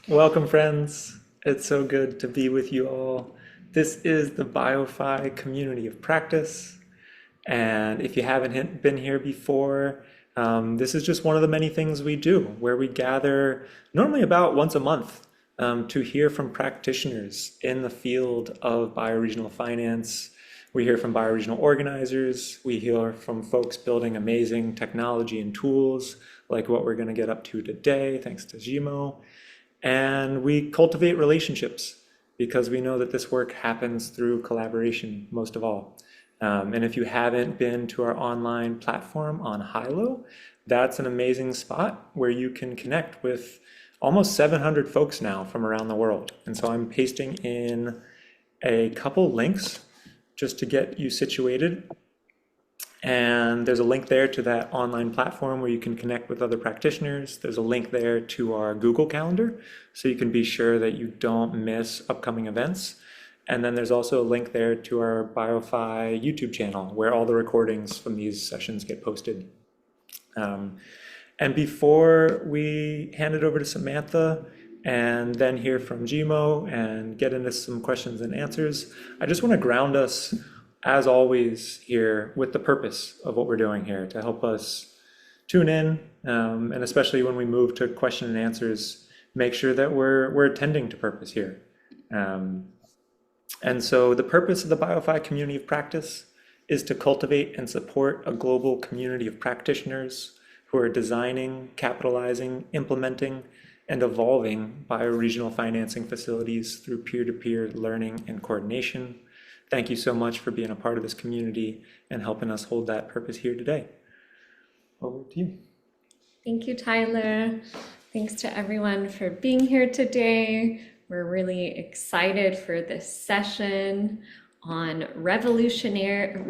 Welcome, friends. It's so good to be with you all. This is the BioFi community of practice. And if you haven't been here before, this is just one of the many things we do where we gather normally about once a month to hear from practitioners in the field of bioregional finance. We hear from bioregional organizers. We hear from folks building amazing technology and tools like what we're going to get up to today, thanks to Djimo. And we cultivate relationships because we know that this work happens through collaboration most of all. And if you haven't been to our online platform on Hilo, that's an amazing spot where you can connect with almost 700 folks now from around the world. And so I'm pasting in a couple links just to get you situated. And there's a link there to that online platform where you can connect with other practitioners. There's a link there to our Google Calendar, so you can be sure that you don't miss upcoming events. And then there's also a link there to our BioFi YouTube channel, where all the recordings from these sessions get posted. And before we hand it over to Samantha and then hear from Djimo and get into some questions and answers, I just want to ground us, as always, here with the purpose of what we're doing here to help us tune in, and especially when we move to question and answers, make sure that we're attending to purpose here. And so the purpose of the BioFi community of practice is to cultivate and support a global community of practitioners who are designing, capitalizing, implementing, and evolving bioregional financing facilities through peer-to-peer learning and coordination. Thank you so much for being a part of this community and helping us hold that purpose here today. Over to you. Thank you, Tyler. Thanks to everyone for being here today. We're really excited for this session on revolutionizing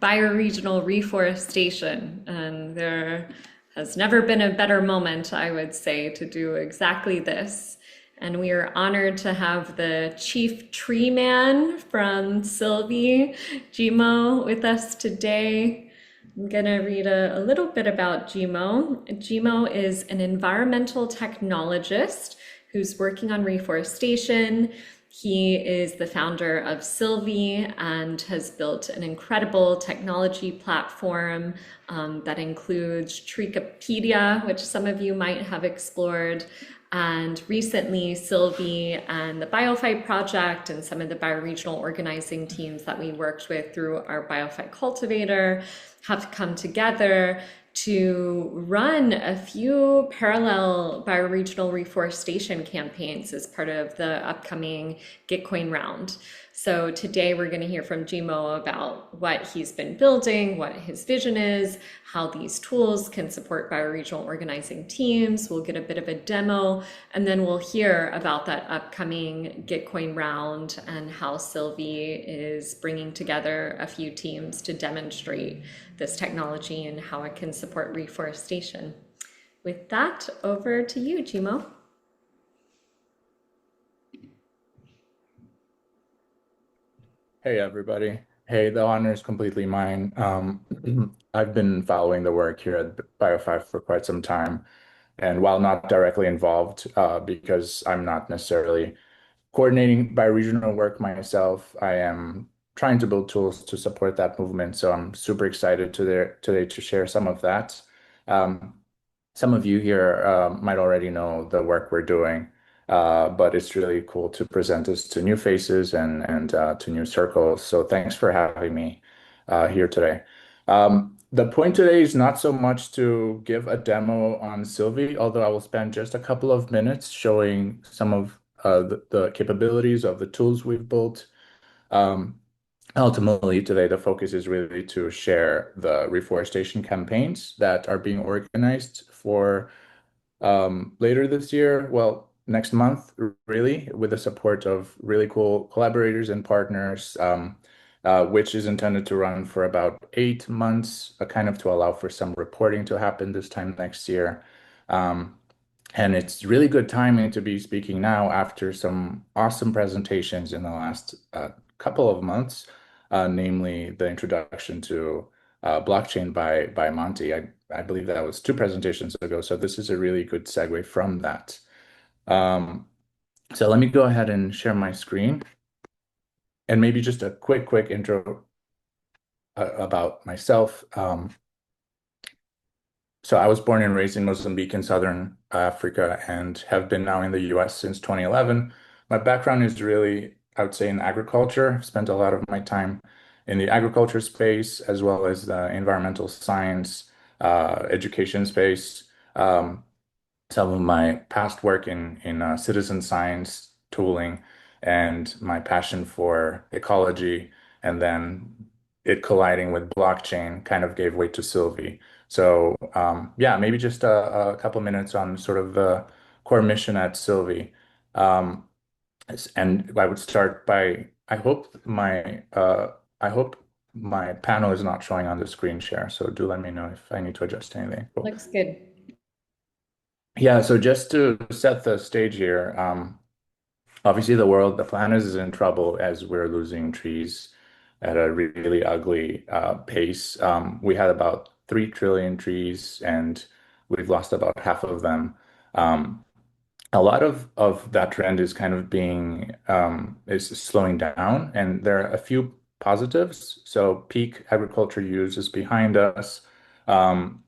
bioregional reforestation. And there has never been a better moment, I would say, to do exactly this. And we are honored to have the chief tree man from Silvi, Djimo, with us today. I'm gonna read a little bit about Djimo. Djimo is an environmental technologist who's working on reforestation. He is the founder of Silvi and has built an incredible technology platform that includes Treekipedia, which some of you might have explored. And recently, Silvi and the BioFi project and some of the bioregional organizing teams that we worked with through our BioFi cultivator have come together to run a few parallel bioregional reforestation campaigns as part of the upcoming Gitcoin round. So today we're going to hear from Djimo about what he's been building, what his vision is, how these tools can support bioregional organizing teams. We'll get a bit of a demo, and then we'll hear about that upcoming Gitcoin round and how Silvi is bringing together a few teams to demonstrate this technology and how it can support reforestation. With that, over to you, Djimo. Hey, everybody. Hey, the honor is completely mine. I've been following the work here at BioFi for quite some time. And while not directly involved, because I'm not necessarily coordinating bioregional work myself, I am trying to build tools to support that movement. So I'm super excited today to share some of that. Some of you here might already know the work we're doing. But it's really cool to present this to new faces and to new circles. So thanks for having me here today. The point today is not so much to give a demo on Silvi, although I will spend just a couple of minutes showing some of the capabilities of the tools we've built. Ultimately, today, the focus is really to share the reforestation campaigns that are being organized for later this year. Well, next month, really, with the support of really cool collaborators and partners, which is intended to run for about 8 months, kind of to allow for some reporting to happen this time next year. And it's really good timing to be speaking now after some awesome presentations in the last couple of months, namely the introduction to blockchain by Monty. I believe that was two presentations ago. So this is a really good segue from that. So let me go ahead and share my screen, and maybe just a quick intro about myself. So I was born and raised in Mozambique in Southern Africa and have been now in the US since 2011. My background is really, I would say, in agriculture. I've spent a lot of my time in the agriculture space as well as the environmental science, education space. Um, some of my past work in citizen science tooling and my passion for ecology, and then it colliding with blockchain kind of gave way to Silvi. So yeah, maybe just a couple minutes on sort of the core mission at Silvi. Um, and I would start by I hope my panel is not showing on the screen share. So do let me know if I need to adjust anything. Cool. Looks good. Yeah, so just to set the stage here, obviously the planet is in trouble as we're losing trees at a really ugly pace. We had about 3 trillion trees, and we've lost about half of them. Um, a lot of that trend is kind of being is slowing down, and there are a few positives. So peak agriculture use is behind us. Um,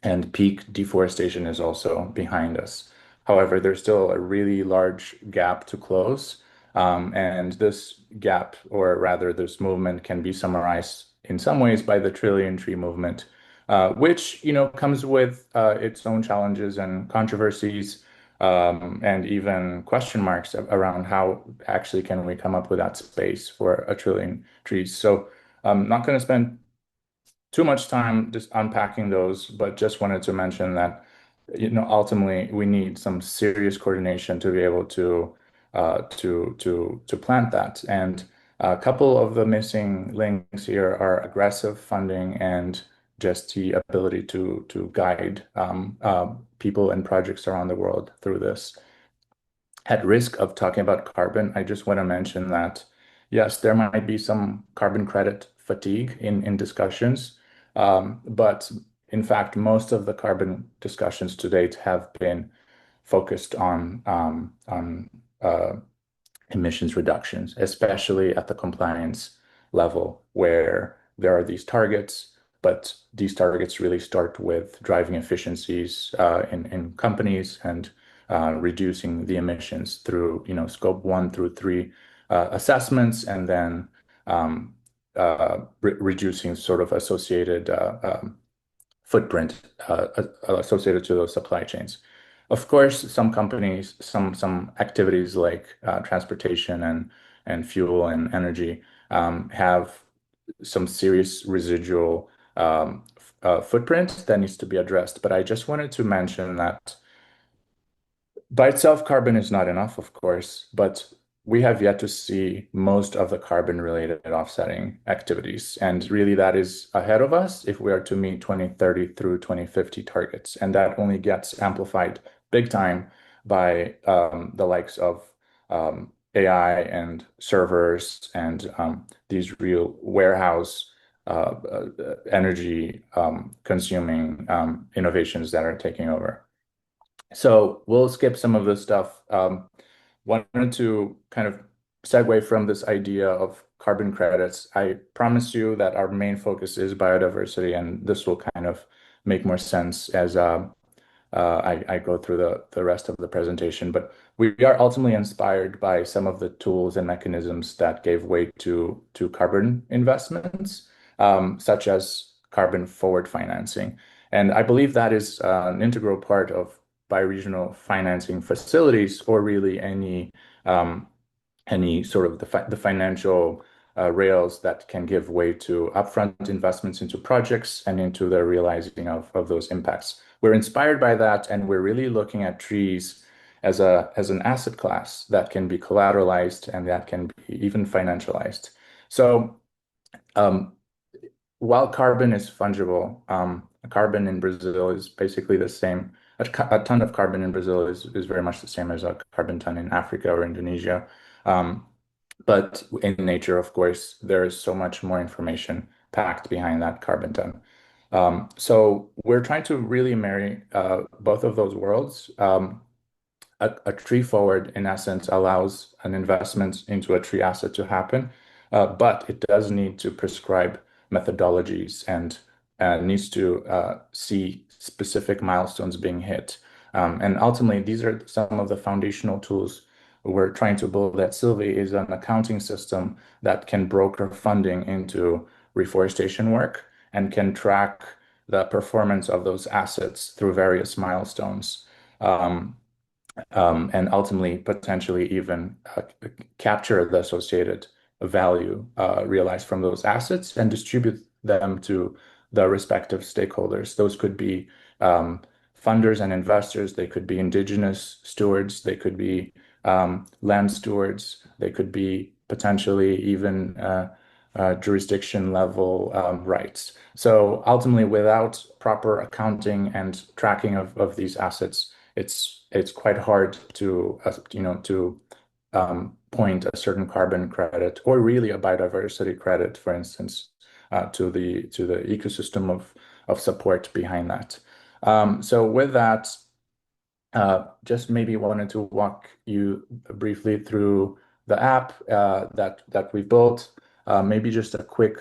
and peak deforestation is also behind us. However, there's still a really large gap to close. And this gap, or rather this movement, can be summarized in some ways by the trillion tree movement, which, comes with its own challenges and controversies, and even question marks around how actually can we come up with that space for a trillion trees. So I'm not going to spend too much time just unpacking those, but just wanted to mention that, ultimately we need some serious coordination to be able to plant that. And a couple of the missing links here are aggressive funding and just the ability to guide people and projects around the world through this. At risk of talking about carbon, I just want to mention that yes, there might be some carbon credit fatigue in discussions, but in fact, most of the carbon discussions to date have been focused on emissions reductions, especially at the compliance level, where there are these targets, but these targets really start with driving efficiencies in companies and reducing the emissions through, scope 1 through 3 assessments, and then reducing sort of associated footprint associated to those supply chains. Of course, some companies, some activities like transportation and fuel and energy have some serious residual footprint that needs to be addressed. But I just wanted to mention that by itself, carbon is not enough, of course, but we have yet to see most of the carbon-related offsetting activities. And really, that is ahead of us if we are to meet 2030 through 2050 targets. And that only gets amplified big time by the likes of AI and servers and these real warehouse energy consuming innovations that are taking over. So we'll skip some of this stuff. Wanted to kind of segue from this idea of carbon credits. I promise you that our main focus is biodiversity, and this will kind of make more sense as I go through the rest of the presentation. But we are ultimately inspired by some of the tools and mechanisms that gave way to carbon investments, such as carbon forward financing. And I believe that is an integral part of bioregional financing facilities, or really any sort of the financial rails that can give way to upfront investments into projects and into the realizing of those impacts. We're inspired by that, and we're really looking at trees as an asset class that can be collateralized and that can be even financialized. So while carbon is fungible, carbon in Brazil is basically the same. A ton of carbon in Brazil is very much the same as a carbon ton in Africa or Indonesia. But in nature, of course, there is so much more information packed behind that carbon ton. So we're trying to really marry both of those worlds. A tree forward, in essence, allows an investment into a tree asset to happen, but it does need to prescribe methodologies and needs to see specific milestones being hit. And ultimately, these are some of the foundational tools we're trying to build at Silvi is an accounting system that can broker funding into reforestation work and can track the performance of those assets through various milestones. Um, and ultimately potentially even capture the associated value realized from those assets and distribute them to the respective stakeholders. Those could be funders and investors, they could be indigenous stewards, they could be land stewards, they could be potentially even jurisdiction level rights. So ultimately, without proper accounting and tracking of these assets, it's quite hard to to point a certain carbon credit or really a biodiversity credit, for instance, to the ecosystem of support behind that. So with that, just maybe wanted to walk you briefly through the app that we built. Maybe just a quick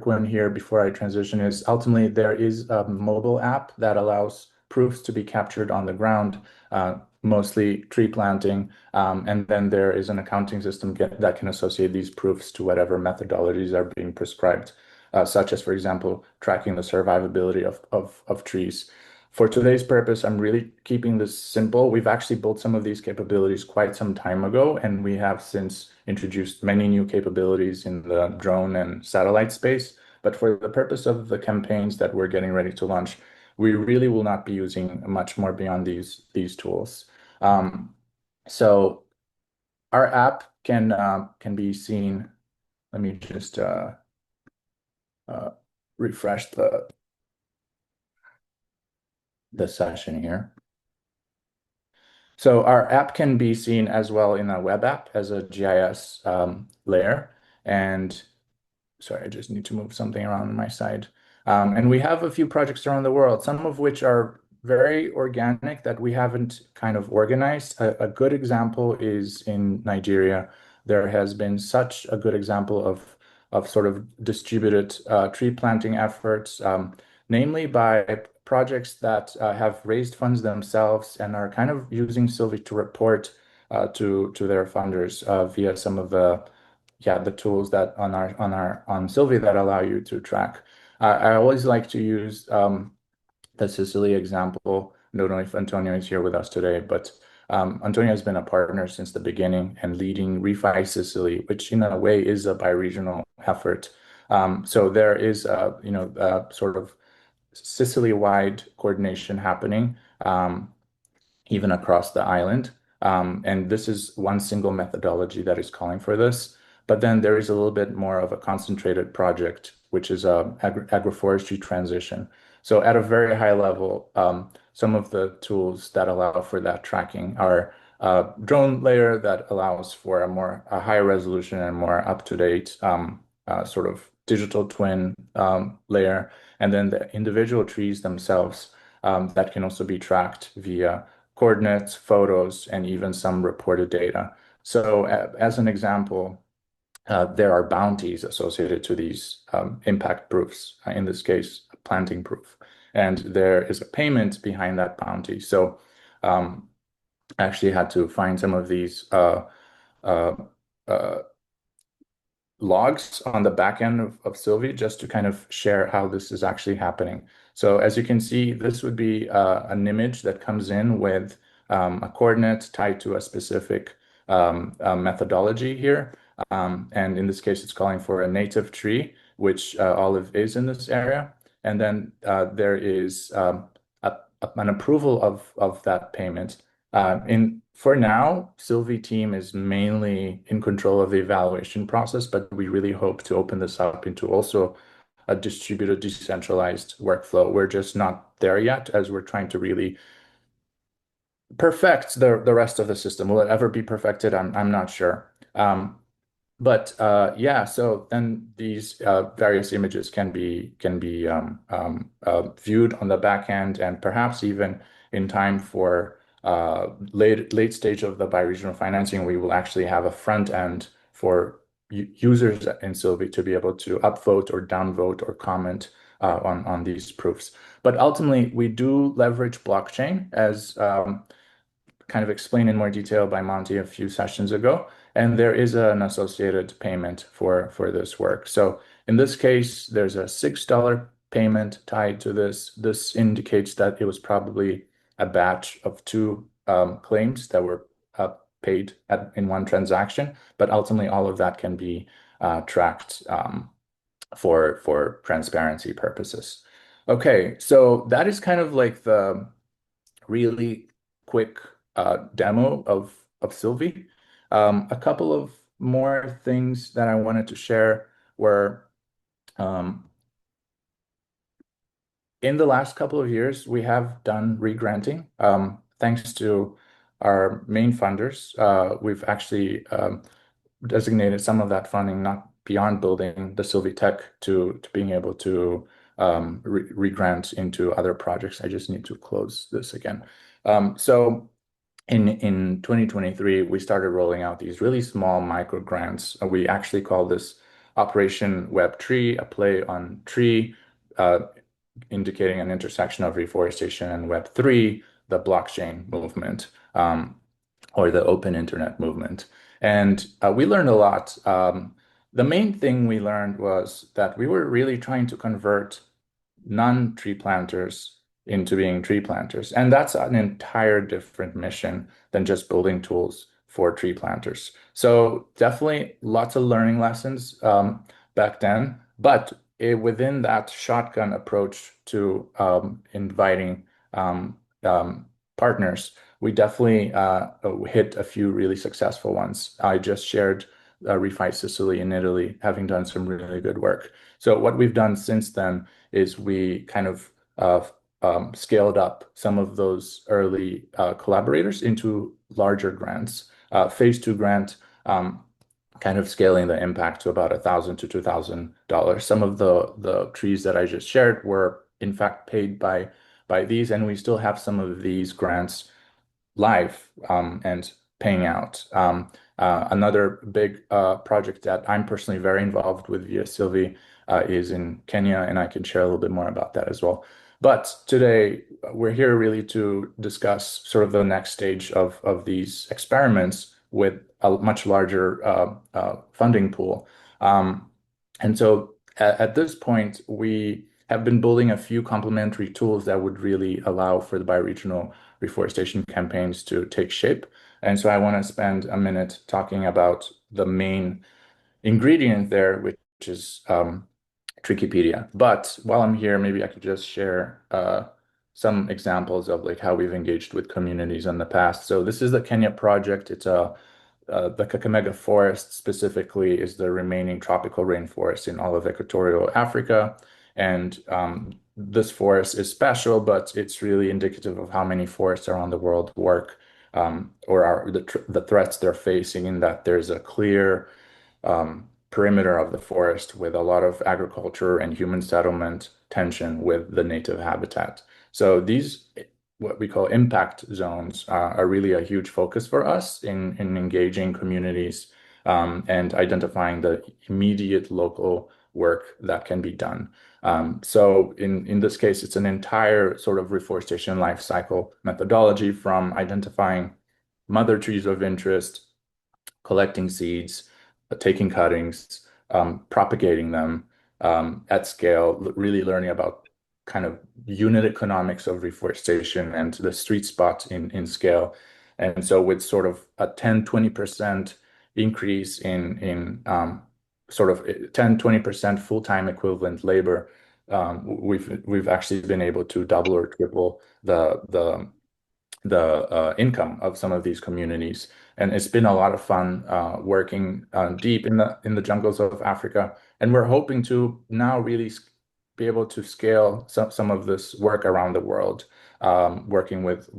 one here before I transition is ultimately there is a mobile app that allows proofs to be captured on the ground, mostly tree planting. And then there is an accounting system that can associate these proofs to whatever methodologies are being prescribed, such as, for example, tracking the survivability of trees. For today's purpose, I'm really keeping this simple. We've actually built some of these capabilities quite some time ago, and we have since introduced many new capabilities in the drone and satellite space. But for the purpose of the campaigns that we're getting ready to launch, we really will not be using much more beyond these tools. So our app can be seen. Let me just refresh the session here. So our app can be seen as well in a web app as a GIS layer. And sorry, I just need to move something around on my side. And we have a few projects around the world, some of which are very organic that we haven't kind of organized. A good example is in Nigeria. There has been such a good example of sort of distributed tree planting efforts, namely by projects that have raised funds themselves and are kind of using Silvi to report to their funders via some of the tools that on Silvi that allow you to track. I always like to use the Sicily example. I don't know if Antonio is here with us today, but Antonio has been a partner since the beginning and leading ReFi Sicily, which in a way is a bioregional effort. So there is sort of Sicily-wide coordination happening, even across the island. And this is one single methodology that is calling for this. But then there is a little bit more of a concentrated project, which is a agroforestry transition. So at a very high level, some of the tools that allow for that tracking are a drone layer that allows for a higher resolution and more up-to-date sort of digital twin layer, and then the individual trees themselves that can also be tracked via coordinates, photos, and even some reported data. So as an example, there are bounties associated to these impact proofs, in this case, a planting proof. And there is a payment behind that bounty. So I actually had to find some of these uh, logs on the back end of Silvi just to kind of share how this is actually happening. So as you can see, this would be an image that comes in with a coordinate tied to a specific methodology here. And in this case, it's calling for a native tree, which olive is in this area. And then there is an approval of that payment. For now, Silvi team is mainly in control of the evaluation process, but we really hope to open this up into also a distributed, decentralized workflow. We're just not there yet, as we're trying to really perfect the rest of the system. Will it ever be perfected? I'm not sure. But yeah, so then these various images can be viewed on the back end, and perhaps even in time for late stage of the bioregional financing, we will actually have a front end for users in Silvi to be able to upvote or downvote or comment on these proofs. But ultimately, we do leverage blockchain as kind of explained in more detail by Monty a few sessions ago. And there is an associated payment for this work. So in this case, there's a $6 payment tied to this. This indicates that it was probably a batch of two claims that were paid in one transaction. But ultimately, all of that can be tracked for transparency purposes. Okay, so that is kind of like the really quick demo of Silvi. A couple of more things that I wanted to share were in the last couple of years, we have done re-granting. Thanks to our main funders, we've actually designated some of that funding not beyond building the Silvi tech to being able to re-grant into other projects. I just need to close this again. So in 2023, we started rolling out these really small micro grants. We actually call this Operation Web Tree, a play on tree, indicating an intersection of reforestation and Web3, the blockchain movement, or the open internet movement. And we learned a lot. The main thing we learned was that we were really trying to convert non-tree planters into being tree planters. And that's an entire different mission than just building tools for tree planters. So definitely lots of learning lessons back then. But within that shotgun approach to inviting partners, we definitely hit a few really successful ones. I just shared ReFi Sicily in Italy, having done some really good work. So what we've done since then is we kind of scaled up some of those early collaborators into larger grants. Phase 2 grant, kind of scaling the impact to about $1,000 to $2,000. Some of the trees that I just shared were in fact paid by these, and we still have some of these grants live and paying out. Another big project that I'm personally very involved with via Silvi is in Kenya, and I can share a little bit more about that as well. But today, we're here really to discuss sort of the next stage of these experiments with a much larger funding pool. And so at this point, we have been building a few complementary tools that would really allow for the bioregional reforestation campaigns to take shape. And so I want to spend a minute talking about the main ingredient there, which is Treekipedia. But while I'm here, maybe I could just share some examples of like how we've engaged with communities in the past. So this is the Kenya project. It's the Kakamega Forest specifically is the remaining tropical rainforest in all of equatorial Africa. And this forest is special, but it's really indicative of how many forests around the world work or are the threats they're facing, in that there's a clear perimeter of the forest with a lot of agriculture and human settlement tension with the native habitat. So these, what we call impact zones, are really a huge focus for us in engaging communities and identifying the immediate local work that can be done. So in this case, it's an entire sort of reforestation life cycle methodology, from identifying mother trees of interest, collecting seeds, taking cuttings, propagating them at scale, really learning about kind of unit economics of reforestation and the sweet spot in scale. And so with sort of a 10-20% increase in sort of 10-20% full-time equivalent labor, we've actually been able to double or triple the income of some of these communities. And it's been a lot of fun working deep in the jungles of Africa. And we're hoping to now really be able to scale some of this work around the world, working with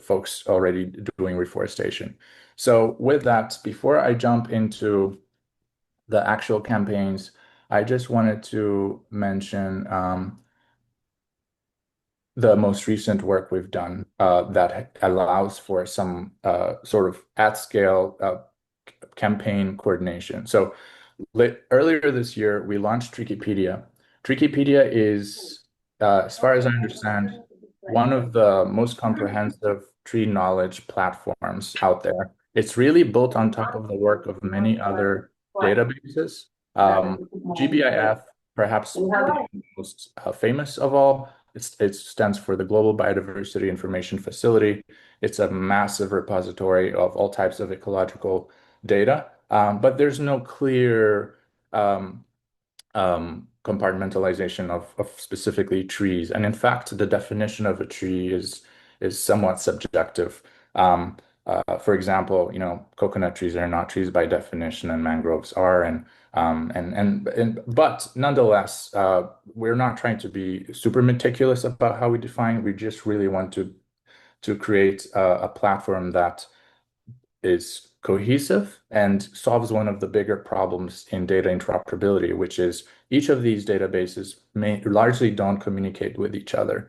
folks already doing reforestation. So with that, before I jump into the actual campaigns, I just wanted to mention the most recent work we've done that allows for some sort of at scale campaign coordination. So earlier this year, we launched Treekipedia. Treekipedia is, as far as I understand, one of the most comprehensive tree knowledge platforms out there. It's really built on top of the work of many other databases. GBIF, perhaps the most famous of all, it stands for the Global Biodiversity Information Facility. It's a massive repository of all types of ecological data, but there's no clear compartmentalization of specifically trees. And in fact, the definition of a tree is somewhat subjective. For example, coconut trees are not trees by definition, and mangroves are, but nonetheless, we're not trying to be super meticulous about how we define. We just really want to create a platform that is cohesive and solves one of the bigger problems in data interoperability, which is each of these databases largely don't communicate with each other.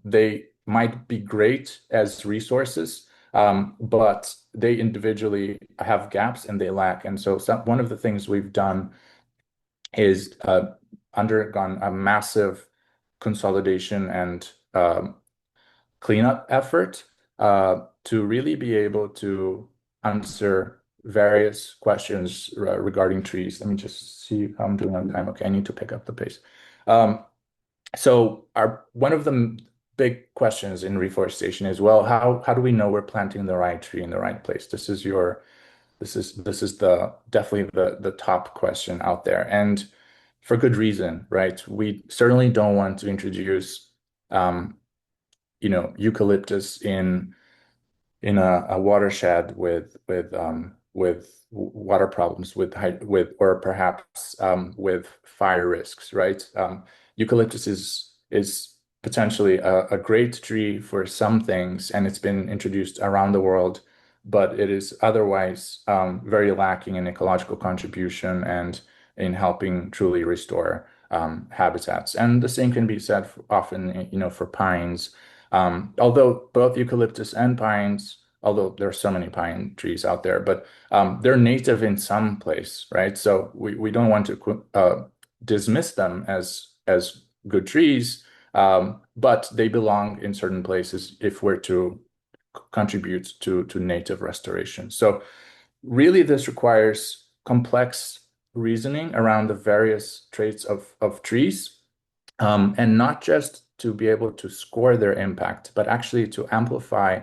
They might be great as resources, but they individually have gaps and they lack. And so one of the things we've done is undergone a massive consolidation and cleanup effort to really be able to answer various questions regarding trees. Let me just see how I'm doing on time. Okay, I need to pick up the pace. So one of the big questions in reforestation is, well, how do we know we're planting the right tree in the right place? This is definitely the top question out there, and for good reason, right? We certainly don't want to introduce eucalyptus in a watershed with water problems, or perhaps with fire risks, right? Eucalyptus is potentially a great tree for some things, and it's been introduced around the world, but it is otherwise very lacking in ecological contribution and in helping truly restore habitats. And the same can be said often, for pines. Although both eucalyptus and pines, although there are so many pine trees out there, but they're native in some place, right? So we don't want to dismiss them as good trees, but they belong in certain places if we're to contribute to native restoration. So really, this requires complex reasoning around the various traits of trees, and not just to be able to score their impact, but actually to amplify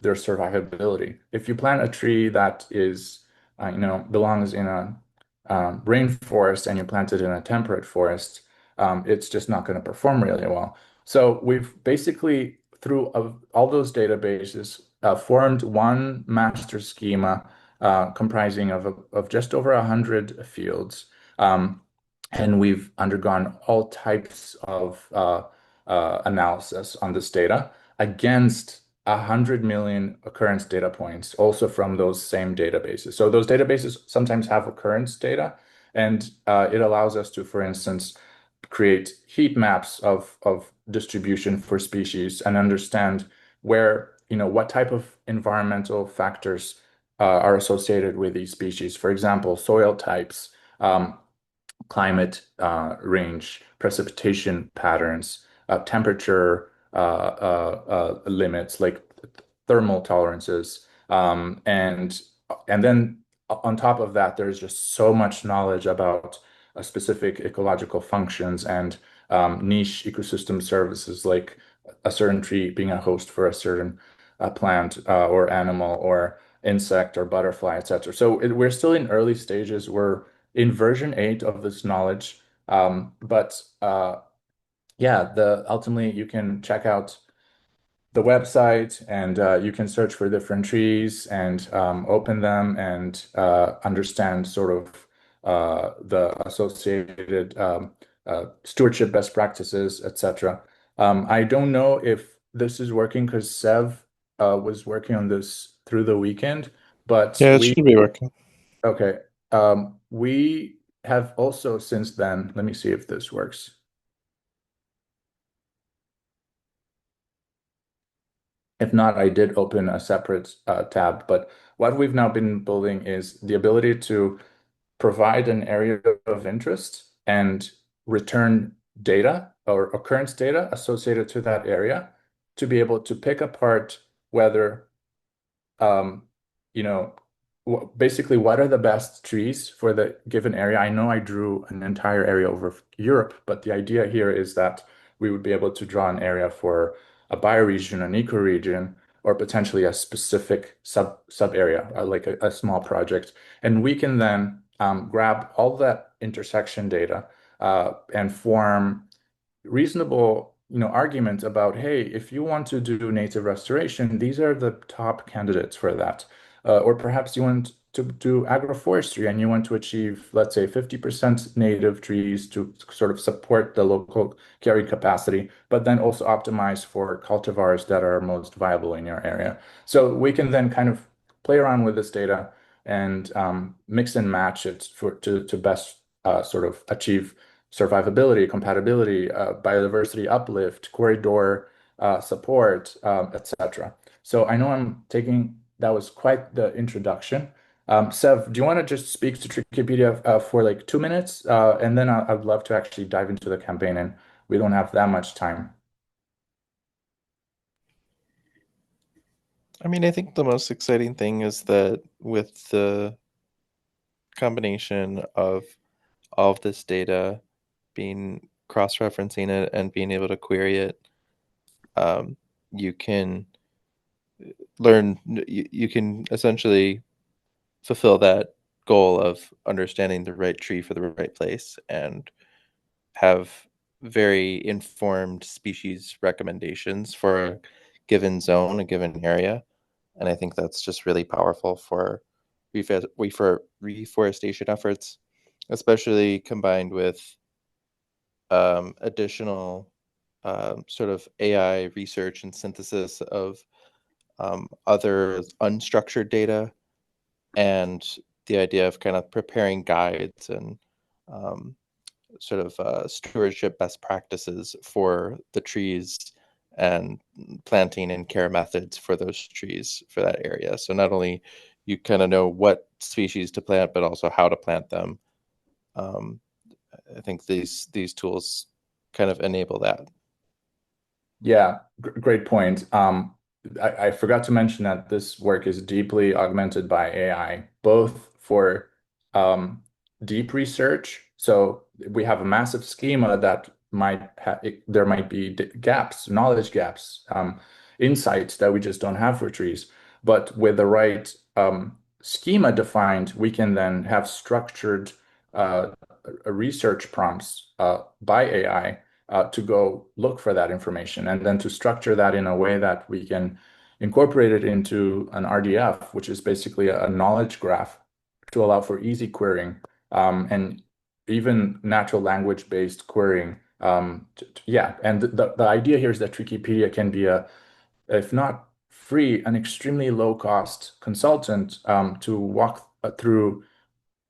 their survivability. If you plant a tree that belongs in a rainforest and you plant it in a temperate forest, it's just not going to perform really well. So we've basically, through all those databases, formed one master schema comprising of just over 100 fields. And we've undergone all types of analysis on this data against 100 million occurrence data points, also from those same databases. So those databases sometimes have occurrence data, and it allows us to, for instance, create heat maps of distribution for species and understand what type of environmental factors are associated with these species. For example, soil types, climate range, precipitation patterns, temperature limits, like thermal tolerances, and then on top of that, there's just so much knowledge about specific ecological functions and niche ecosystem services, like a certain tree being a host for a certain plant or animal or insect or butterfly, etc. So we're still in early stages. We're in version 8 of this knowledge, but yeah, ultimately you can check out the website, and you can search for different trees and open them and understand sort of the associated stewardship best practices, etc. I don't know if this is working because Sev was working on this through the weekend, but Yeah, it should be working. okay. We have also since then, let me see if this works. If not, I did open a separate tab, but what we've now been building is the ability to provide an area of interest and return data or occurrence data associated to that area to be able to pick apart whether um, you know, basically what are the best trees for the given area. I know I drew an entire area over Europe, but the idea here is that we would be able to draw an area for a bioregion, an ecoregion, or potentially a specific sub area, like a small project. And we can then grab all that intersection data and form reasonable, argument about, hey, if you want to do native restoration, these are the top candidates for that. Or perhaps you want to do agroforestry and you want to achieve, let's say, 50% native trees to sort of support the local carry capacity, but then also optimize for cultivars that are most viable in your area. So we can then kind of play around with this data and mix and match it to best sort of achieve survivability, compatibility, biodiversity uplift, corridor support, etc. So I know that was quite the introduction. Sev, do you want to just speak to Treekipedia for like 2 minutes? And then I'd love to actually dive into the campaign, and we don't have that much time. I mean, I think the most exciting thing is that with the combination of all of this data, being cross-referencing it and being able to query it, you can you can essentially fulfill that goal of understanding the right tree for the right place and have very informed species recommendations for a given zone, a given area. And I think that's just really powerful for reforestation efforts, especially combined with additional sort of AI research and synthesis of other unstructured data, and the idea of kind of preparing guides and um, sort of stewardship best practices for the trees and planting and care methods for those trees for that area. So not only you kind of know what species to plant, but also how to plant them. Um, I think these tools kind of enable that. Yeah, great point. I forgot to mention that this work is deeply augmented by AI, both for deep research. So we have a massive schema that there might be gaps, knowledge gaps, insights that we just don't have for trees. But with the right schema defined, we can then have structured uh, research prompts by AI to go look for that information and then to structure that in a way that we can incorporate it into an RDF, which is basically a knowledge graph to allow for easy querying and even natural language-based querying. Yeah, and the idea here is that Treekipedia can be if not free, an extremely low-cost consultant to walk through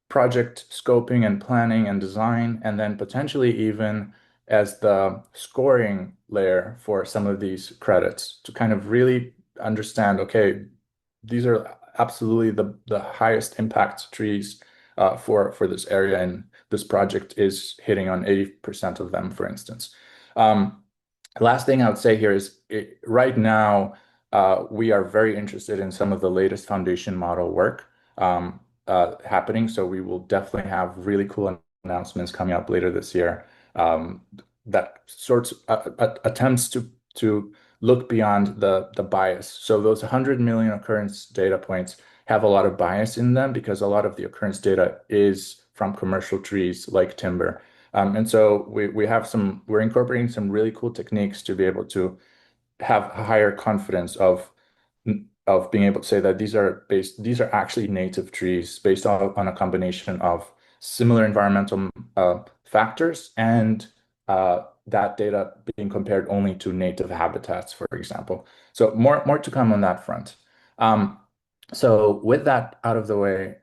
project scoping and planning and design, and then potentially even as the scoring layer for some of these credits to kind of really understand, okay, these are absolutely the highest impact trees for this area, and this project is hitting on 80% of them, for instance. Last thing I would say here is right now we are very interested in some of the latest foundation model work. Happening. So we will definitely have really cool announcements coming up later this year that sorts attempts to look beyond the bias. So those 100 million occurrence data points have a lot of bias in them because a lot of the occurrence data is from commercial trees like timber. And so we're incorporating some really cool techniques to be able to have a higher confidence of being able to say that these are actually native trees based on a combination of similar environmental factors and that data being compared only to native habitats, for example. So more to come on that front. So with that out of the way,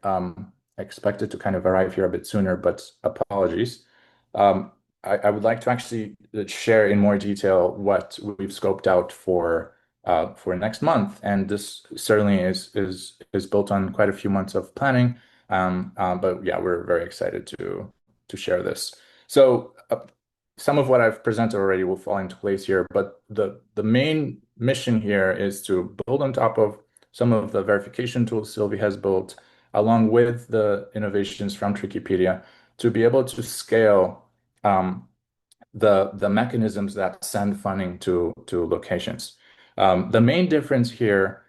expected to kind of arrive here a bit sooner, but apologies. I would like to actually share in more detail what we've scoped out for next month, and this certainly is built on quite a few months of planning. But yeah, we're very excited to share this. So some of what I've presented already will fall into place here, but the main mission here is to build on top of some of the verification tools Silvi has built, along with the innovations from Treekipedia, to be able to scale the mechanisms that send funding to locations. The main difference here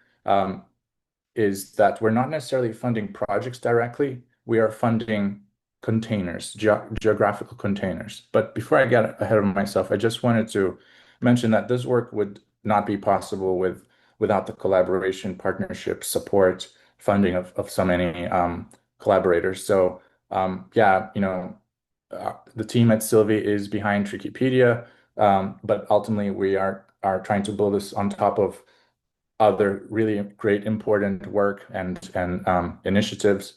is that we're not necessarily funding projects directly. We are funding containers, geographical containers. But before I get ahead of myself, I just wanted to mention that this work would not be possible without the collaboration, partnership, support, funding of so many collaborators. So yeah, the team at Silvi is behind Treekipedia, but ultimately we are trying to build this on top of other really great important work and initiatives.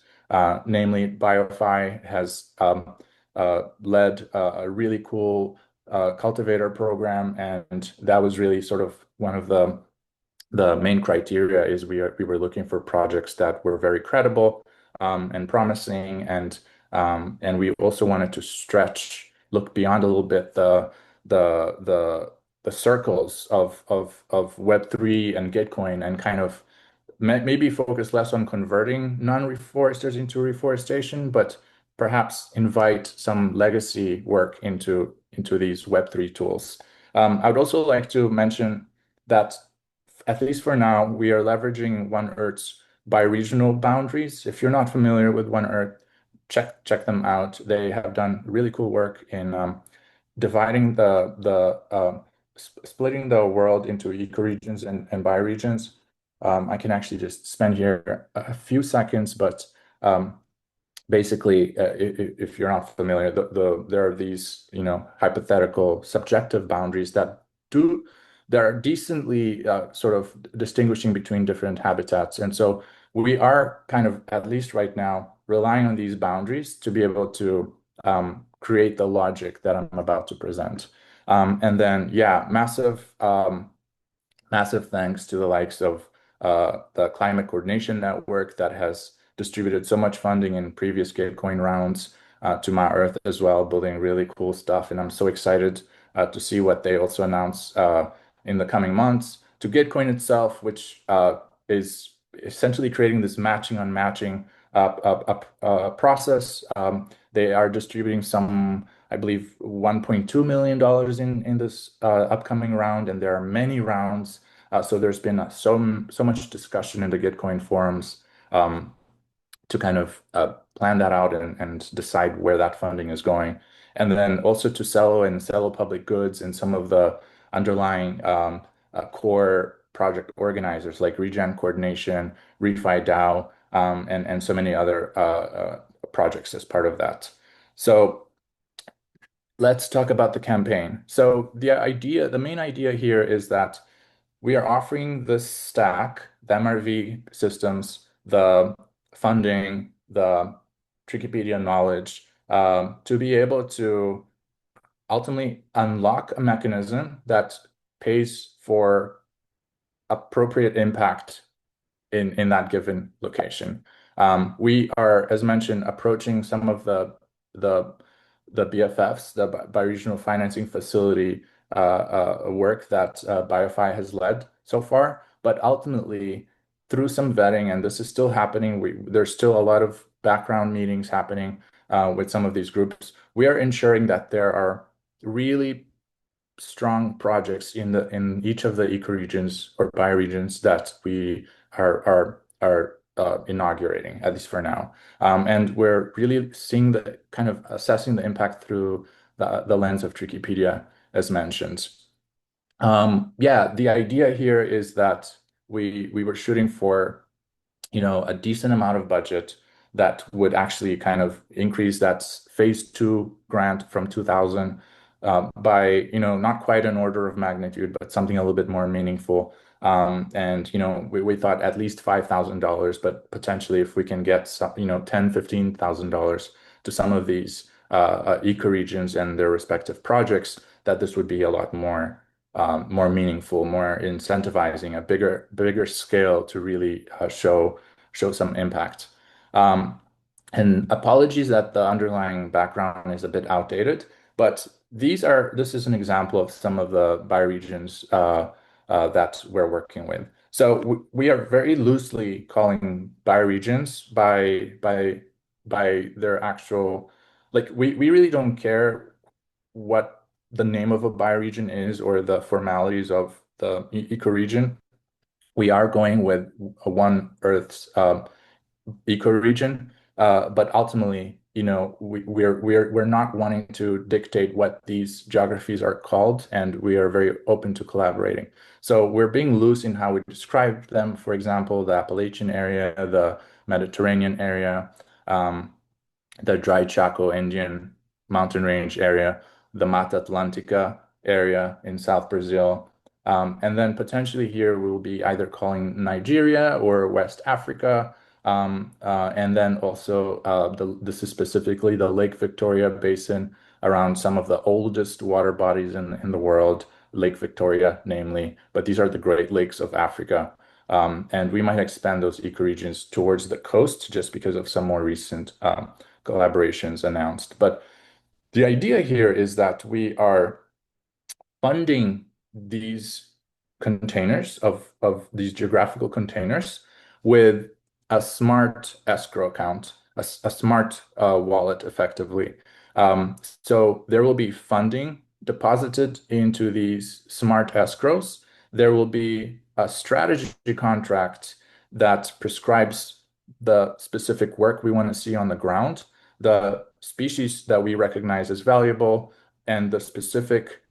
Namely, BioFi has led a really cool cultivator program, and that was really sort of one of the main criteria is we were looking for projects that were very credible and promising, and we also wanted to look beyond a little bit the circles of Web3 and Gitcoin, and kind of maybe focus less on converting non-reforesters into reforestation, but perhaps invite some legacy work into these Web3 tools. I would also like to mention that, at least for now, we are leveraging OneEarth's bioregional boundaries. If you're not familiar with OneEarth, check them out. They have done really cool work in dividing splitting the world into ecoregions and bioregions. I can actually just spend here a few seconds, but basically, if you're not familiar, there are these, hypothetical subjective boundaries that are decently sort of distinguishing between different habitats. And so we are kind of, at least right now, relying on these boundaries to be able to create the logic that I'm about to present. And then, yeah, massive thanks to the likes of the Climate Coordination Network that has distributed so much funding in previous Gitcoin rounds, to OneEarth as well, building really cool stuff. And I'm so excited to see what they also announce in the coming months, to Gitcoin itself, which is essentially creating this matching on matching process. They are distributing some, I believe, $1.2 million in this upcoming round, and there are many rounds. So there's been so much discussion in the Gitcoin forums to kind of plan that out and decide where that funding is going. And then also to Celo Public Goods and some of the underlying core project organizers like Regen Coordination, ReFiDAO, and so many other projects as part of that. So let's talk about the campaign. So the main idea here is that we are offering the stack, the MRV systems, the funding, the Treekipedia knowledge, to be able to ultimately unlock a mechanism that pays for appropriate impact in that given location. We are, as mentioned, approaching some of the BFFs, the Bioregional Financing Facility work that BioFi has led so far, but ultimately through some vetting, and this is still happening, there's still a lot of background meetings happening with some of these groups. We are ensuring that there are really strong projects in each of the ecoregions or bioregions that we are inaugurating, at least for now. And we're really seeing the kind of assessing the impact through the lens of Treekipedia, as mentioned. Yeah, the idea here is that we were shooting for, a decent amount of budget that would actually kind of increase that phase 2 grant from 2,000 by, not quite an order of magnitude, but something a little bit more meaningful, And we thought at least $5,000, but potentially if we can get some, $10,000, $15,000 to some of these ecoregions and their respective projects, that this would be a lot more meaningful, more incentivizing, a bigger scale to really show some impact. Um, and apologies that the underlying background is a bit outdated, but this is an example of some of the bioregions that we're working with. So we are very loosely calling bioregions by their actual, like we really don't care what the name of a bioregion is or the formalities of the ecoregion. We are going with a OneEarth's ecoregion, but ultimately, we're not wanting to dictate what these geographies are called, and we are very open to collaborating. So we're being loose in how we describe them. For example, the Appalachian area, the Mediterranean area, um, the dry Chaco Indian mountain range area, the Mata Atlantica area in South Brazil. And then potentially here we'll be either calling Nigeria or West Africa. And then also this is specifically the Lake Victoria Basin around some of the oldest water bodies in the world, Lake Victoria, namely, but these are the Great Lakes of Africa. And we might expand those ecoregions towards the coast just because of some more recent collaborations announced. But the idea here is that we are funding these containers of these geographical containers with a smart escrow account, a smart wallet effectively. So there will be funding deposited into these smart escrows. There will be a strategy contract that prescribes the specific work we want to see on the ground, the species that we recognize as valuable, and the specific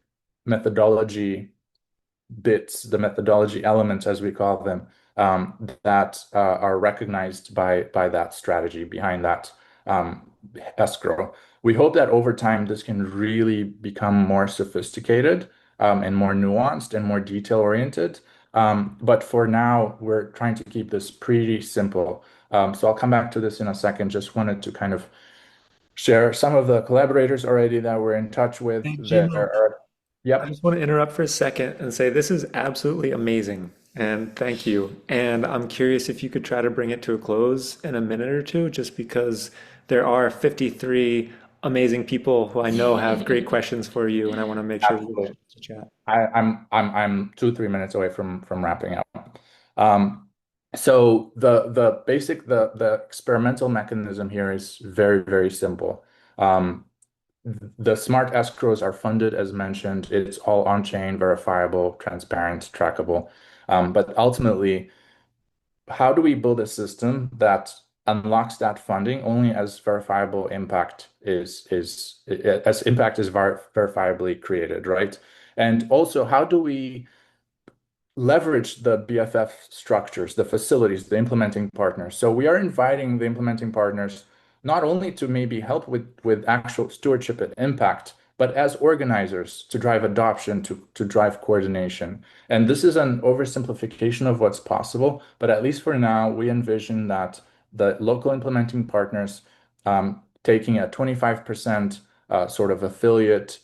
methodology bits, the methodology elements, as we call them, that are recognized by that strategy behind that escrow. We hope that over time this can really become more sophisticated and more nuanced and more detail oriented. But for now, we're trying to keep this pretty simple. So I'll come back to this in a second. Just wanted to kind of share some of the collaborators already that we're in touch with. Hey, There Djimo, are, I yep. just want to interrupt for a second and say this is absolutely amazing. And thank you. And I'm curious if you could try to bring it to a close in a minute or two, just because there are 53 amazing people who I know have great questions for you, and I want to make sure we get a Absolutely. chance to chat. I'm 2, 3 minutes away from wrapping up. Um, so the experimental mechanism here is very simple. Um, the smart escrows are funded as mentioned. It's all on-chain, verifiable, transparent, trackable. But ultimately, how do we build a system that unlocks that funding only as verifiable impact is as impact is verifiably created, right? And also, how do we leverage the BFF structures, the facilities, the implementing partners? So we are inviting the implementing partners not only to maybe help with actual stewardship and impact, but as organizers to drive adoption, to drive coordination. And this is an oversimplification of what's possible, but at least for now, we envision that the local implementing partners taking a 25% sort of affiliate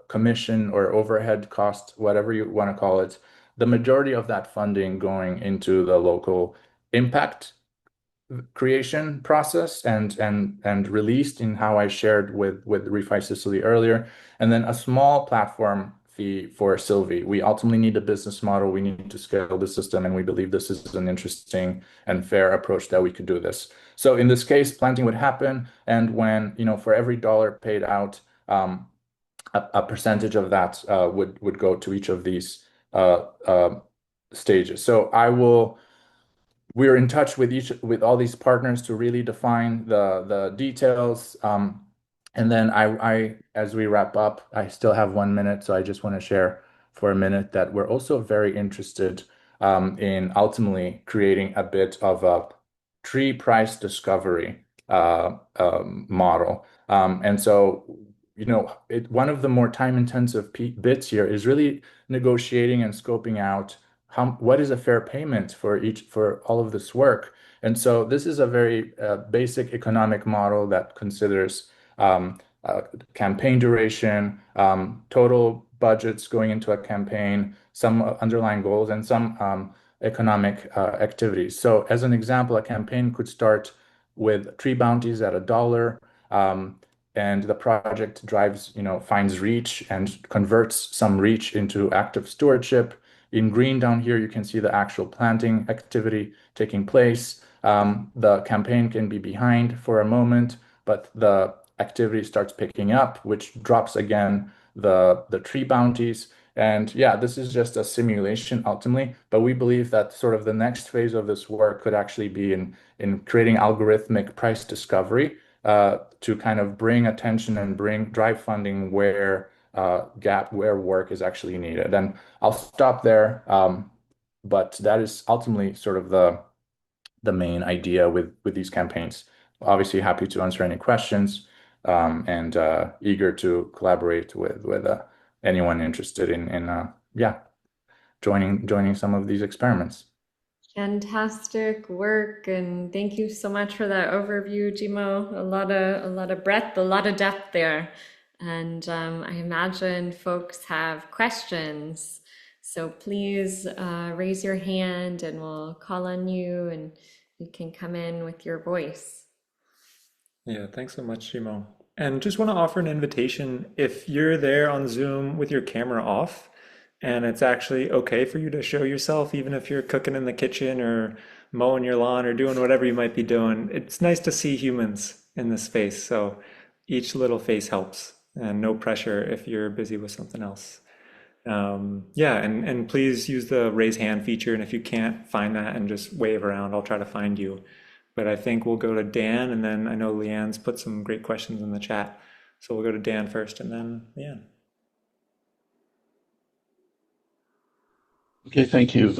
commission or overhead cost, whatever you want to call it, the majority of that funding going into the local impact creation process and released in how I shared with ReFi Sicily earlier, and then a small platform fee for Silvi. We ultimately need a business model. We need to scale the system, and we believe this is an interesting and fair approach that we could do this. So in this case, planting would happen, and when for every dollar paid out, a percentage of that would go to each of these stages. So we're in touch with all these partners to really define the details. And then as we wrap up, I still have 1 minute, so I just want to share for a minute that we're also very interested in ultimately creating a bit of a tree price discovery model. And so, one of the more time-intensive bits here is really negotiating and scoping out what is a fair payment for all of this work? And so this is a very basic economic model that considers campaign duration, total budgets going into a campaign, some underlying goals, and some economic activities. So as an example, a campaign could start with tree bounties at $1, and the project finds reach and converts some reach into active stewardship. In green down here, you can see the actual planting activity taking place. The campaign can be behind for a moment, but the activity starts picking up, which drops again the tree bounties. And yeah, this is just a simulation ultimately, but we believe that sort of the next phase of this work could actually be in creating algorithmic price discovery to kind of bring attention and drive funding where where work is actually needed. And I'll stop there, but that is ultimately sort of the main idea with these campaigns. Obviously, happy to answer any questions, and eager to collaborate with anyone interested in yeah, joining some of these experiments. Fantastic work, and thank you so much for that overview, Djimo. A lot of breadth, a lot of depth there. And I imagine folks have questions. So please raise your hand and we'll call on you and you can come in with your voice. Yeah, thanks so much, Djimo. And just want to offer an invitation if you're there on Zoom with your camera off and it's actually okay for you to show yourself, even if you're cooking in the kitchen or mowing your lawn or doing whatever you might be doing. It's nice to see humans in this space. So each little face helps and no pressure if you're busy with something else. Yeah, and please use the raise hand feature. And if you can't find that and just wave around, I'll try to find you. But I think we'll go to Dan, and then I know Leanne's put some great questions in the chat. So we'll go to Dan first and then Leanne. Okay, thank you.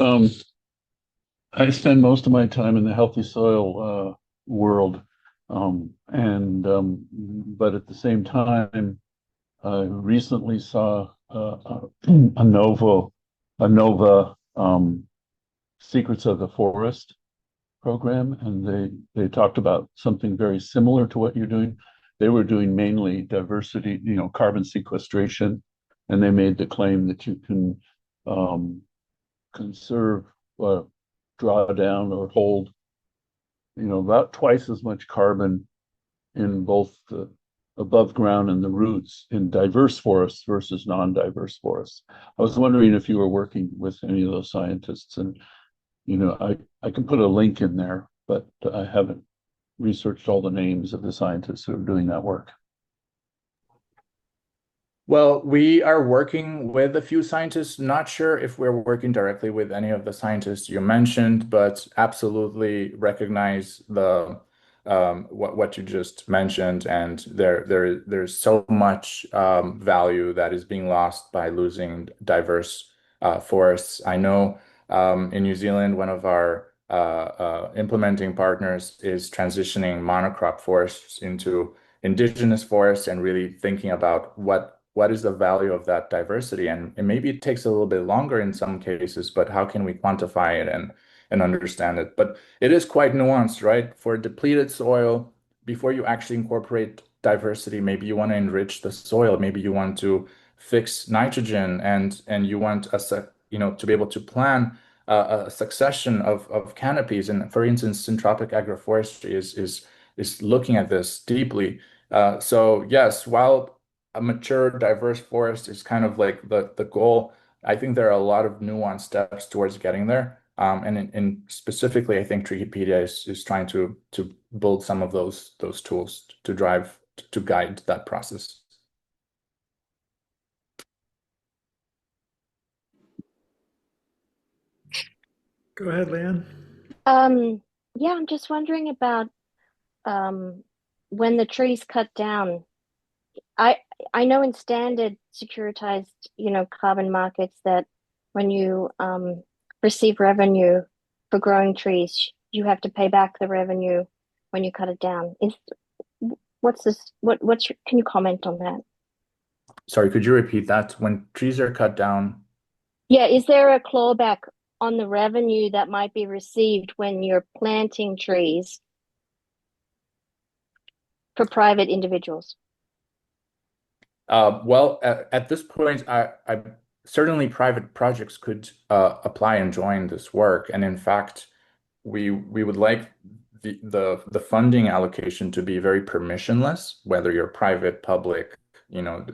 I spend most of my time in the healthy soil world, but at the same time, I recently saw a Nova Secrets of the Forest program, and they talked about something very similar to what you're doing. They were doing mainly diversity, carbon sequestration, and they made the claim that you can conserve, draw down, or hold, about twice as much carbon in both the above ground and the roots in diverse forests versus non-diverse forests. I was wondering if you were working with any of those scientists, and I can put a link in there, but I haven't researched all the names of the scientists who are doing that work. Well, we are working with a few scientists. Not sure if we're working directly with any of the scientists you mentioned, but absolutely recognize the what you just mentioned, and there's so much value that is being lost by losing diverse forests. I know in New Zealand, one of our implementing partners is transitioning monocrop forests into indigenous forests and really thinking about what is the value of that diversity. And maybe it takes a little bit longer in some cases, but how can we quantify it and understand it? But it is quite nuanced, right? For depleted soil, before you actually incorporate diversity, maybe you want to enrich the soil, maybe you want to fix nitrogen, and you want to be able to plan a succession of canopies. And for instance, syntropic agroforestry is looking at this deeply. So yes, while a mature, diverse forest is kind of like the goal, I think there are a lot of nuanced steps towards getting there. And specifically, I think Treekipedia is trying to build some of those tools to guide that process. Go ahead, Leanne. Yeah, I'm just wondering about when the trees cut down. I know in standard securitized, carbon markets that when you receive revenue for growing trees, you have to pay back the revenue when you cut it down. Can you comment on that? Sorry, could you repeat that? When trees are cut down? Yeah, is there a clawback on the revenue that might be received when you're planting trees for private individuals? Well, at this point, I certainly private projects could apply and join this work, and in fact, we would like the funding allocation to be very permissionless, whether you're private, public, you know,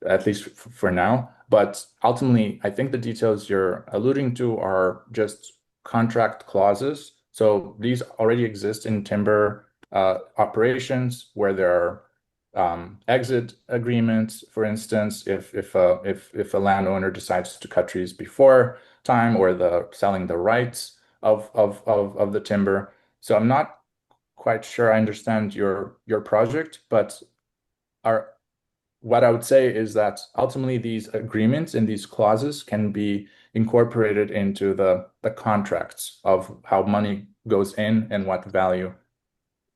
at least for now. But ultimately, I think the details you're alluding to are just contract clauses. So these already exist in timber operations where there are exit agreements, for instance, if a landowner decides to cut trees before time or the selling the rights of the timber. So I'm not quite sure I understand your project, but our what I would say is that ultimately these agreements and these clauses can be incorporated into the contracts of how money goes in and what value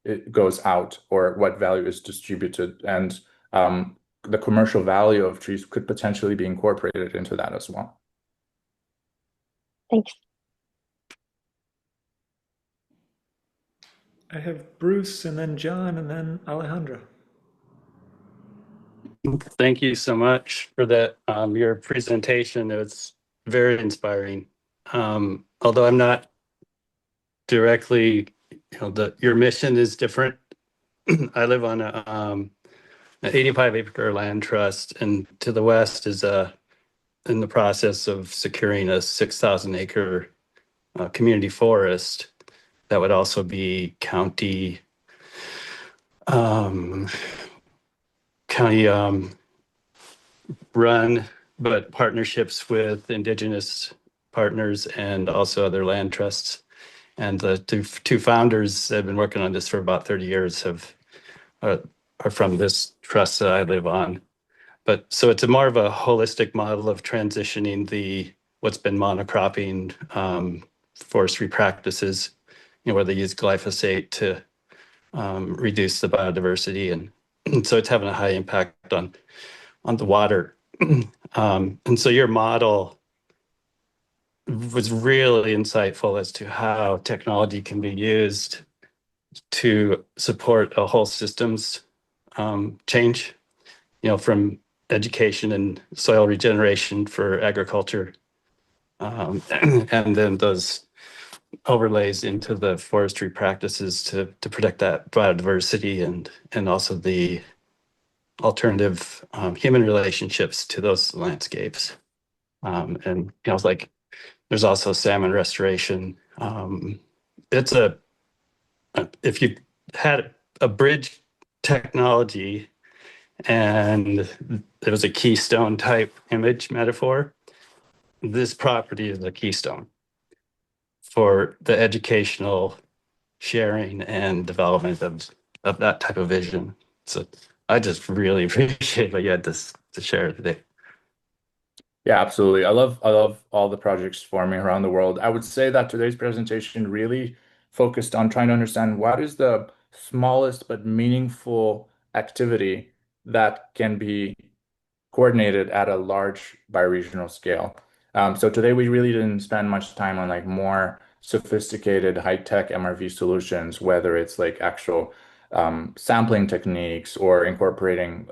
it goes out or what value is distributed. And the commercial value of trees could potentially be incorporated into that as well. Thanks. I have Bruce and then John and then Alejandra. Thank you so much for that. Your presentation, it was very inspiring. Although I'm not directly, your mission is different. I live on an 85-acre land trust, and to the west is in the process of securing a 6,000-acre community forest that would also be county run, but partnerships with indigenous partners and also other land trusts. And the two founders that have been working on this for about 30 years are from this trust that I live on. But so it's a more of a holistic model of transitioning what's been monocropping forestry practices, where they use glyphosate to reduce the biodiversity, and so it's having a high impact on the water. And so your model was really insightful as to how technology can be used to support a whole systems change, from education and soil regeneration for agriculture, and then those overlays into the forestry practices to protect that biodiversity and also the alternative human relationships to those landscapes. And it's like there's also salmon restoration. It's if you had a bridge technology and it was a keystone type image metaphor, this property is a keystone for the educational sharing and development of that type of vision. So I just really appreciate what you had to share today. Yeah, absolutely. I love all the projects forming around the world. I would say that today's presentation really focused on trying to understand what is the smallest but meaningful activity that can be coordinated at a large bioregional scale. So today we really didn't spend much time on like more sophisticated high-tech MRV solutions, whether it's like actual sampling techniques or incorporating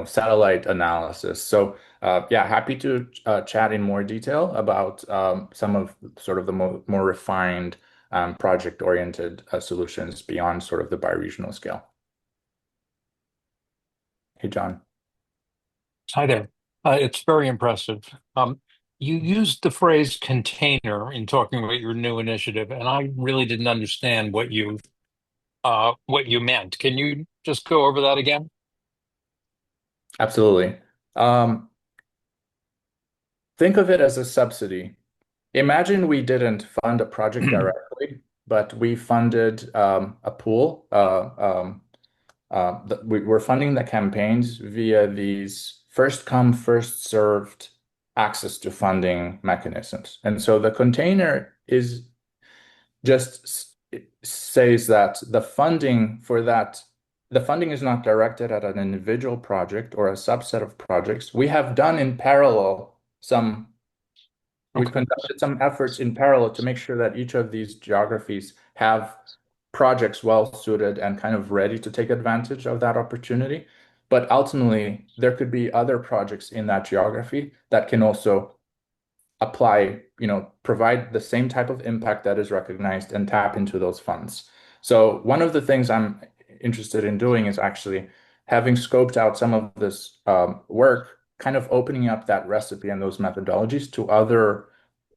satellite analysis. So yeah, happy to chat in more detail about some of sort of the more refined project-oriented solutions beyond sort of the bioregional scale. Hey, John. Hi there. It's very impressive. You used the phrase container in talking about your new initiative, and I really didn't understand what you meant. Can you just go over that again? Absolutely. Think of it as a subsidy. Imagine we didn't fund a project directly, but we funded a pool. We're funding the campaigns via these first come, first served access to funding mechanisms. And so the container is just says that the funding is not directed at an individual project or a subset of projects. We have done in parallel some We've Okay. conducted some efforts in parallel to make sure that each of these geographies have projects well suited and kind of ready to take advantage of that opportunity. But ultimately, there could be other projects in that geography that can also apply, provide the same type of impact that is recognized and tap into those funds. So one of the things I'm interested in doing is actually having scoped out some of this work, kind of opening up that recipe and those methodologies to other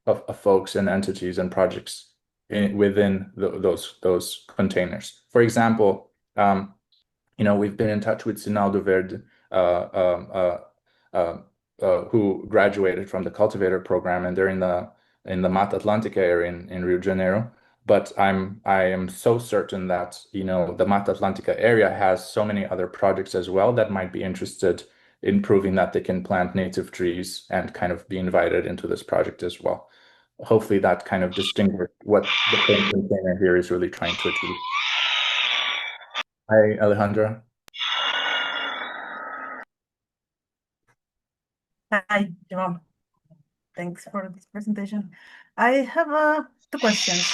of folks and entities and projects within those containers. For example, we've been in touch with Sinaldo Verde, who graduated from the cultivator program, and they're in the Mata Atlântica area in Rio de Janeiro. But I am so certain that the Mata Atlântica area has so many other projects as well that might be interested in proving that they can plant native trees and kind of be invited into this project as well. Hopefully that kind of distinguishes what the current container here is really trying to achieve. Hi, Alejandra. Hi, Djimo. Thanks for this presentation. I have two questions.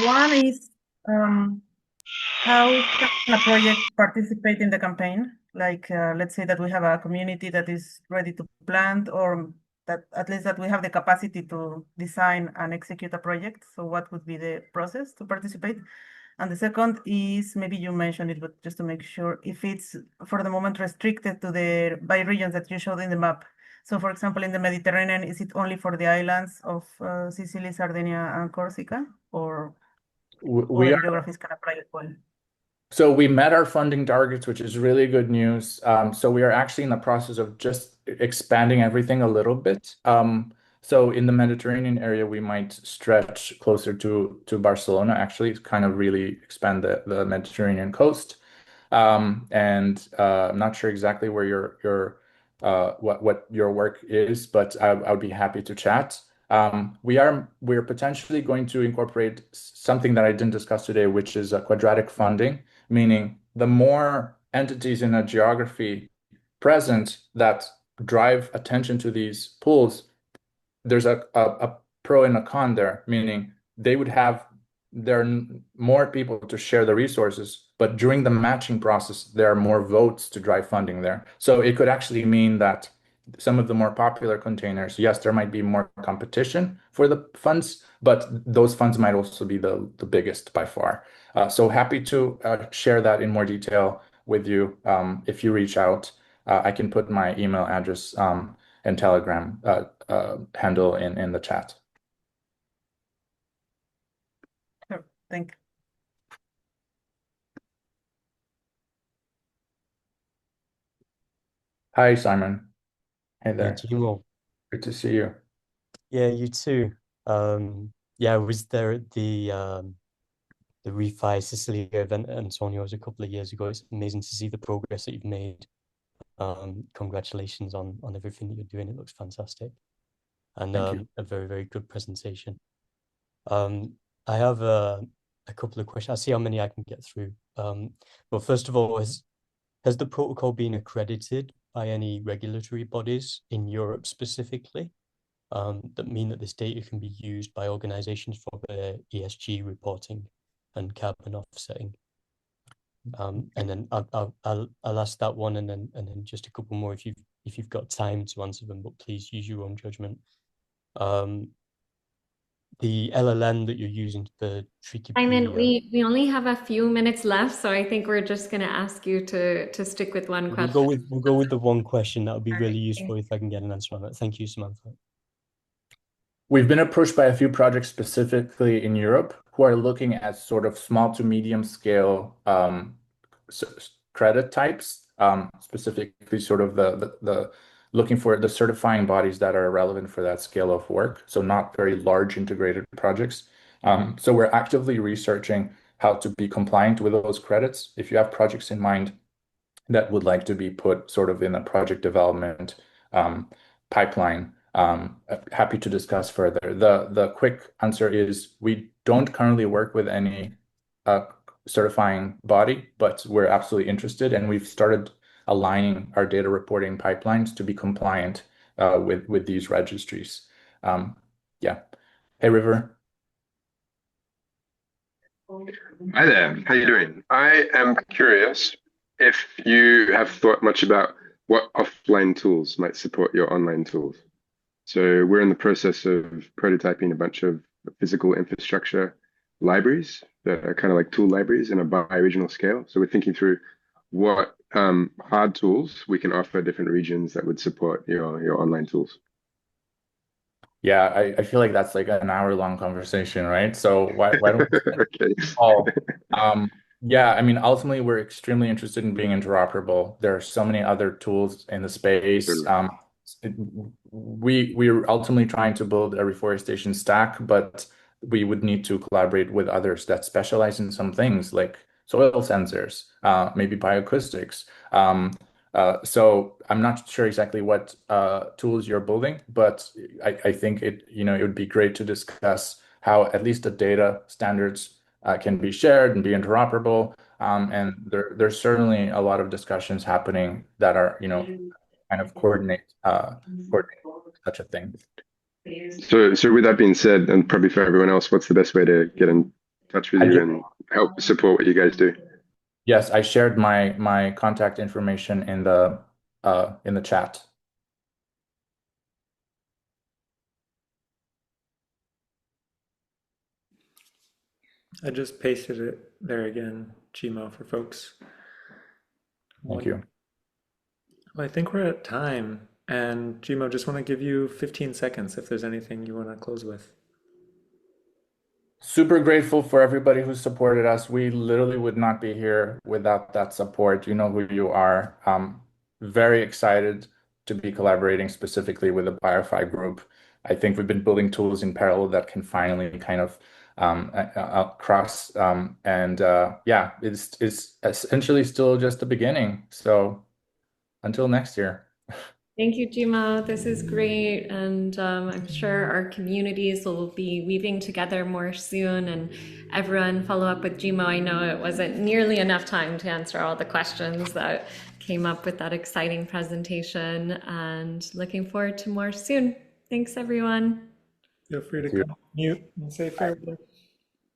One is, how can a project participate in the campaign? Like, let's say that we have a community that is ready to plant, or that at least that we have the capacity to design and execute a project. So what would be the process to participate? And the second is, maybe you mentioned it, but just to make sure, if it's for the moment restricted to the bioregions that you showed in the map. So for example, in the Mediterranean, is it only for the islands of Sicily, Sardinia, and Corsica, or We other are geographies can apply as well? So we met our funding targets, which is really good news. So we are actually in the process of just expanding everything a little bit. So in the Mediterranean area, we might stretch closer to Barcelona, actually, kind of really expand the Mediterranean coast. And I'm not sure exactly where what your work is, but I would be happy to chat. We're potentially going to incorporate something that I didn't discuss today, which is a quadratic funding, meaning the more entities in a geography present that drive attention to these pools, there's a pro and a con there, meaning they would have more people to share the resources, but during the matching process, there are more votes to drive funding there. So it could actually mean that some of the more popular containers, yes, there might be more competition for the funds, but those funds might also be the biggest by far. So happy to share that in more detail with you. If you reach out, I can put my email address and Telegram handle in the chat. Sure, thank you. Hi, Simon. Hey Hey, there. Djimo. Good to see you. Yeah, you too. Yeah, I was there at the ReFi Sicily event at Antonio's a couple of years ago. It's amazing to see the progress that you've made. Congratulations on everything that you're doing. It looks fantastic. And Thank you. a very, very good presentation. I have a couple of questions. I'll see how many I can get through. But first of all, has the protocol been accredited by any regulatory bodies in Europe specifically, that mean that this data can be used by organizations for their ESG reporting and carbon offsetting? And then I'll ask that one, and then just a couple more if you've got time to answer them, but please use your own judgment. The LLM that you're using for Simon, Treekipedia. we only have a few minutes left, so I think we're just going to ask you to stick with one question. We'll go with the one question. That would be All really right, useful if I can get an answer on that. Thank you, Samantha. We've been approached by a few projects specifically in Europe who are looking at sort of small to medium scale credit types, specifically sort of the looking for the certifying bodies that are relevant for that scale of work. So not very large integrated projects. So we're actively researching how to be compliant with those credits. If you have projects in mind that would like to be put sort of in a project development pipeline, happy to discuss further. The quick answer is we don't currently work with any certifying body, but we're absolutely interested, and we've started aligning our data reporting pipelines to be compliant with these registries. Yeah. Hey, River. Hi there, how you doing? I am curious if you have thought much about what offline tools might support your online tools. So we're in the process of prototyping a bunch of physical infrastructure libraries that are kind of like tool libraries in a bioregional scale. So we're thinking through what hard tools we can offer different regions that would support your online tools. Yeah, I feel like that's like an hour-long conversation, right? So why don't we Okay. all yeah, I mean, ultimately we're extremely interested in being interoperable. There are so many other tools in the space. Totally. We're ultimately trying to build a reforestation stack, but we would need to collaborate with others that specialize in some things like soil sensors, maybe bioacoustics. So I'm not sure exactly what tools you're building, but I think it would be great to discuss how at least the data standards can be shared and be interoperable. And there's certainly a lot of discussions happening that are kind of coordinate such a thing. So with that being said, and probably for everyone else, what's the best way to get in touch with you and help support what you guys do? Yes, I shared my contact information in the chat. I just pasted it there again, Djimo, for folks. Thank you. Well, I think we're at time. And Djimo, just want to give you 15 seconds if there's anything you want to close with. Super grateful for everybody who supported us. We literally would not be here without that support. You know who you are. Very excited to be collaborating specifically with the BioFi group. I think we've been building tools in parallel that can finally kind of cross. Yeah, it's essentially still just the beginning. So until next year. Thank you, Djimo. This is great. And I'm sure our communities will be weaving together more soon. And everyone follow up with Djimo. I know it wasn't nearly enough time to answer all the questions that came up with that exciting presentation. And looking forward to more soon. Thanks, everyone. Feel free to come mute and say farewell.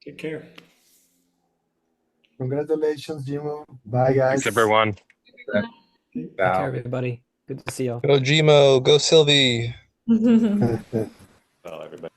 Take care. Congratulations, Djimo. Bye, guys. Thanks, everyone. Take care, everybody. Good to see you all. Go Djimo, go Silvi. Well, everybody.